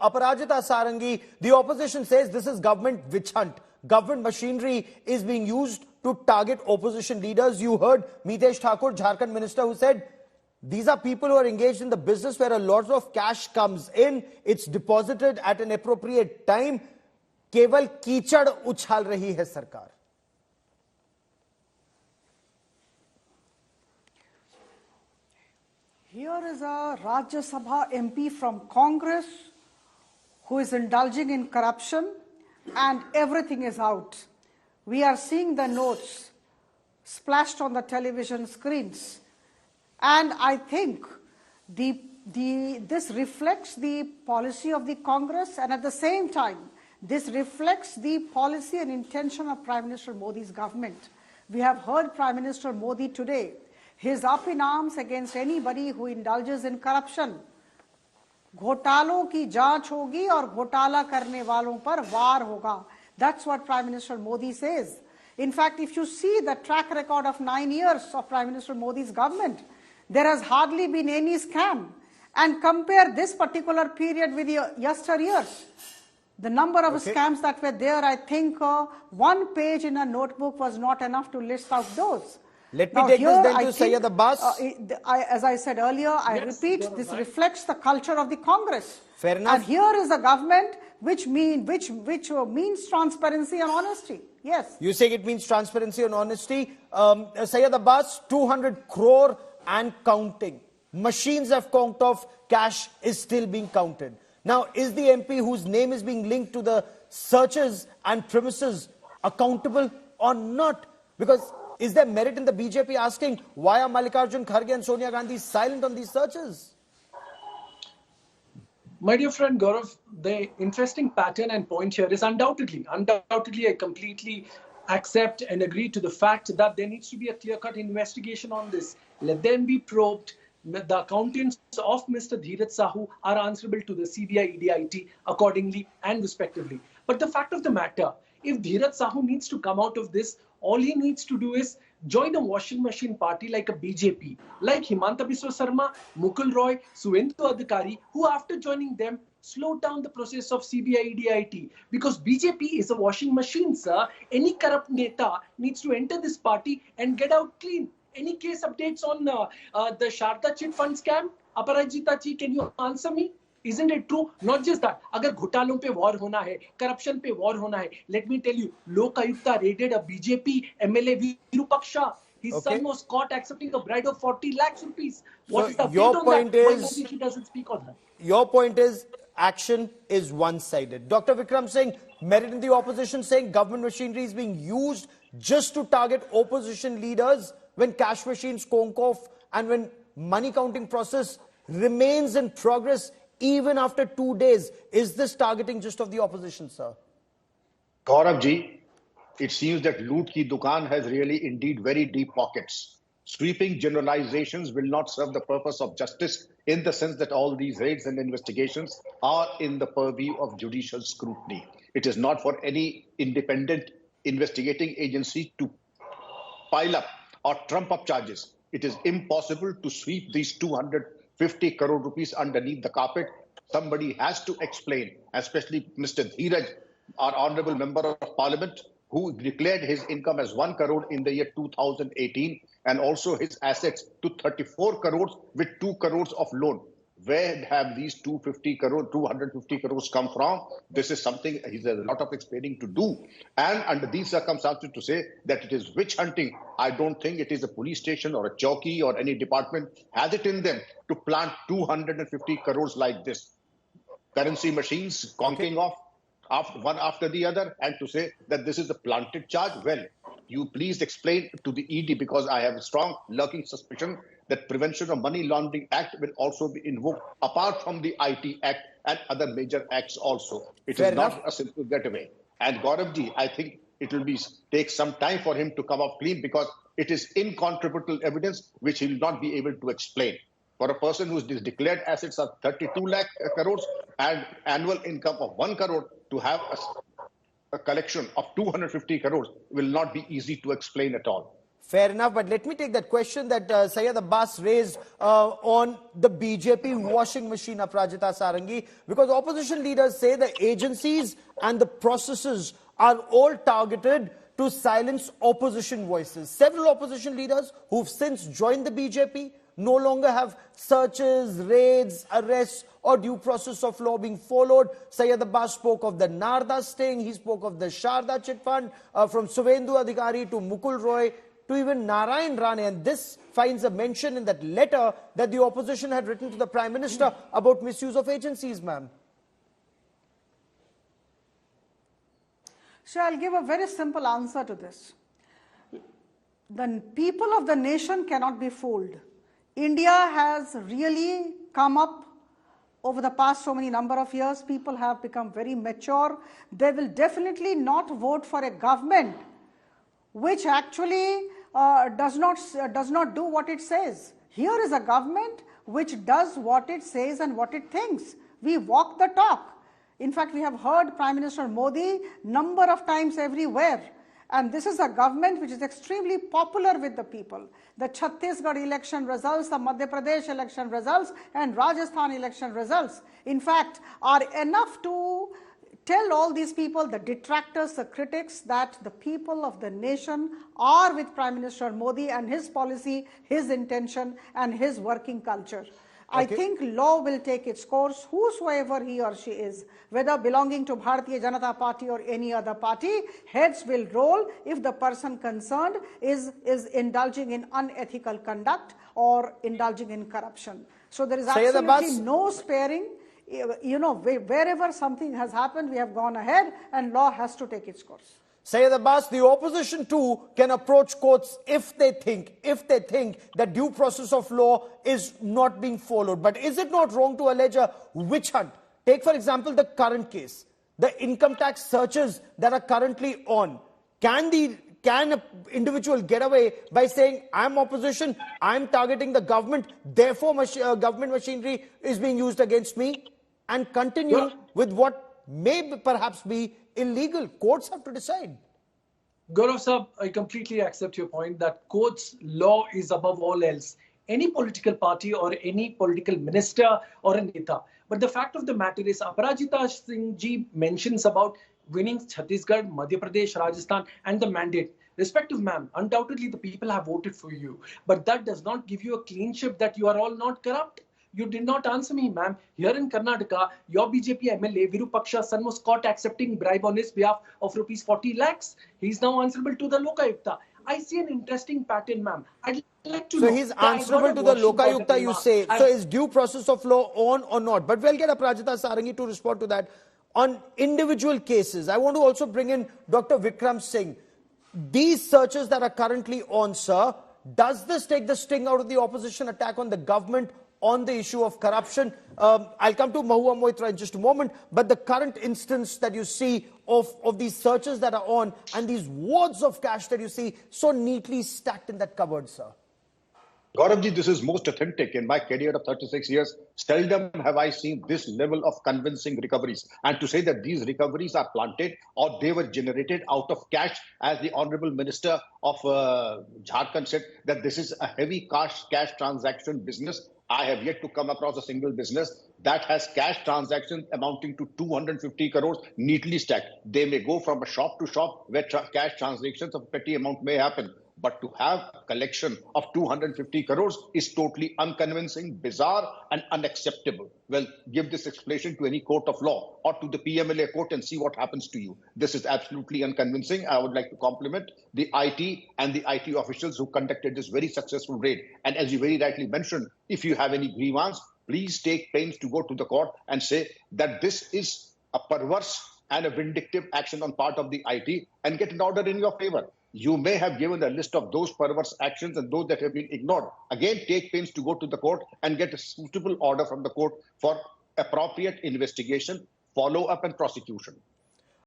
Aparjajita, Sarangi, the opposition says this is government witch hunt. Government machinery is being used to target opposition leaders. You heard Mitesh Thakur, Jharkhand minister, who said these are people who are engaged in the business where a lot of cash comes in. It's deposited at an appropriate time. केवल कीचड़ उछाल रही है सरकार. Here is a Rajya Sabha MP from Congress who is indulging in corruption, and everything is out. We are seeing the notes splashed on the television screens, and I think this reflects the policy of the Congress, and at the same time this reflects the policy and intention of Prime Minister Modi's government. We have heard Prime Minister Modi today. He is up in arms against anybody who indulges in corruption. घोटालों की जांच होगी और घोटाला करने वालों पर वार होगा. That's what Prime Minister Modi says. In fact, if you see the track record of 9 years of Prime Minister Modi's government, there has hardly been any scam. And compare this particular period with the yesteryears. The number of scams that were there, I think one page in a notebook was not enough to list out those. Let me take this then to Syed Abbas. As I said earlier, I repeat, this reflects the culture of the Congress. Fair enough. And here is a government which means transparency and honesty. Yes. You say it means transparency and honesty. Syed Abbas, 200 crore and counting. Machines have counted off, cash is still being counted. Now, is the MP whose name is being linked to the searches and premises accountable or not? Because is there merit in the BJP asking why are Mallikarjun Kharge and Sonia Gandhi silent on these searches? My dear friend Gaurav, the interesting pattern and point here is undoubtedly I completely accept and agree to the fact that there needs to be a clear-cut investigation on this. Let them be probed. The accountants of Mr. Dheeraj Sahu are answerable to the CBI, EDIT accordingly and respectively. But the fact of the matter, if Dheeraj Sahu needs to come out of this, all he needs to do is join a washing machine party like a BJP, like Himanta Biswa Sarma, Mukul Roy, Suvendu Adhikari, who after joining them slowed down the process of CBI, EDIT. Because BJP is a washing machine, sir. Any corrupt neta needs to enter this party and get out clean. Any case updates on the Sharda chit fund scam? Aparajita ji, can you answer me? Isn't it true? Not just that. Agar घोटालों पे war होना है, corruption पे war होना है. Let me tell you, Lok Ayukta raided a BJP MLA Virupaksha. His son was caught accepting a bribe of 40 lakhs rupees. What is the update on that? Why Modi doesn't speak on that? Your point is action is one-sided. Dr. Vikram Singh, merit in the opposition saying government machinery is being used just to target opposition leaders when cash machines conk off and when money counting process remains in progress even after 2 days. Is this targeting just of the opposition, sir? Gaurav ji, it seems that loot ki dukaan has really indeed very deep pockets. Sweeping generalizations will not serve the purpose of justice in the sense that all these raids and investigations are in the purview of judicial scrutiny. It is not for any independent investigating agency to pile up or trump up charges. It is impossible to sweep these 250 crore rupees underneath the carpet. Somebody has to explain, especially Mr. Dheeraj, our honorable member of parliament, who declared his income as 1 crore in the year 2018 and also his assets to 34 crores with 2 crores of loan. Where have these 250 crores come from? This is something he has a lot of explaining to do. And under these circumstances, to say that it is witch hunting, I don't think it is a police station or a chowki or any department has it in them to plant 250 crores like this. Currency machines conking off one after the other, and to say that this is a planted charge. Well, you please explain to the ED, because I have a strong lurking suspicion that Prevention of Money Laundering Act will also be invoked apart from the IT Act and other major acts also. It is not a simple getaway. And Gauravji, I think it will take some time for him to come off clean, because it is incontrovertible evidence which he will not be able to explain. For a person whose declared assets are 32 lakh crores and annual income of 1 crore, to have a collection of 250 crores will not be easy to explain at all. Fair enough, but let me take that question that Syed Abbas raised on the BJP washing machine, Aparjajita, Sarangi, because opposition leaders say the agencies and the processes are all targeted to silence opposition voices. Several opposition leaders who've since joined the BJP no longer have searches, raids, arrests or due process of law being followed. Syed Abbas spoke of the Narda sting, he spoke of the Sharda chit fund, from Suvendu Adhikari to Mukul Roy to even Narayan Rane, and this finds a mention in that letter that the opposition had written to the Prime Minister about misuse of agencies, ma'am. So I'll give a very simple answer to this. The people of the nation cannot be fooled. India has really come up over the past so many number of years. People have become very mature. They will definitely not vote for a government which actually does not do what it says. Here is a government which does what it says and what it thinks. We walk the talk. In fact, we have heard Prime Minister Modi number of times everywhere. And this is a government which is extremely popular with the people. The Chhattisgarh election results, the Madhya Pradesh election results, and Rajasthan election results, in fact, are enough to tell all these people, the detractors, the critics, that the people of the nation are with Prime Minister Modi and his policy, his intention, and his working culture. I think law will take its course, whosoever he or she is, whether belonging to Bharatiya Janata Party or any other party, heads will roll if the person concerned is indulging in unethical conduct or indulging in corruption. So there is absolutely no sparing. You know, wherever something has happened, we have gone ahead and law has to take its course. Syed Abbas, the opposition too can approach courts if they think that due process of law is not being followed. But is it not wrong to allege a witch hunt? Take for example the current case, the income tax searches that are currently on. Can an individual get away by saying, I'm opposition, I'm targeting the government, therefore government machinery is being used against me, and continue with what may perhaps be illegal? Courts have to decide. Gaurav Sahab, I completely accept your point that courts' law is above all else. Any political party or any political minister or a neta. But the fact of the matter is, Aparajita Singh ji mentions about winning Chhattisgarh, Madhya Pradesh, Rajasthan and the mandate. Respective ma'am, undoubtedly the people have voted for you. But that does not give you a clean sheet that you are all not corrupt. You did not answer me, ma'am. Here in Karnataka, your BJP MLA, Virupaksha's son, was caught accepting bribe on his behalf of rupees 40 lakhs. He is now answerable to the Lokayukta. I see an interesting pattern, ma'am. I'd like to know. So he's answerable to the Lokayukta, you say. So is due process of law on or not? But we'll get Aparajita Sarangi to respond to that. On individual cases, I want to also bring in Dr. Vikram Singh. These searches that are currently on, sir, does this take the sting out of the opposition attack on the government on the issue of corruption? I'll come to Mahua Moitra in just a moment, but the current instance that you see of these searches that are on and these wads of cash that you see so neatly stacked in that cupboard, sir. Gauravji, this is most authentic. In my career of 36 years, seldom have I seen this level of convincing recoveries. And to say that these recoveries are planted or they were generated out of cash, as the Honorable Minister of Jharkhand said, that this is a heavy cash transaction business. I have yet to come across a single business that has cash transactions amounting to 250 crores neatly stacked. They may go from a shop to shop where cash transactions of petty amount may happen. But to have a collection of 250 crores is totally unconvincing, bizarre and unacceptable. Well, give this explanation to any court of law or to the PMLA court and see what happens to you. This is absolutely unconvincing. I would like to compliment the IT and the IT officials who conducted this very successful raid. And as you very rightly mentioned, if you have any grievance, please take pains to go to the court and say that this is a perverse and a vindictive action on part of the IT and get an order in your favor. You may have given a list of those perverse actions and those that have been ignored. Again, take pains to go to the court and get a suitable order from the court for appropriate investigation, follow-up and prosecution.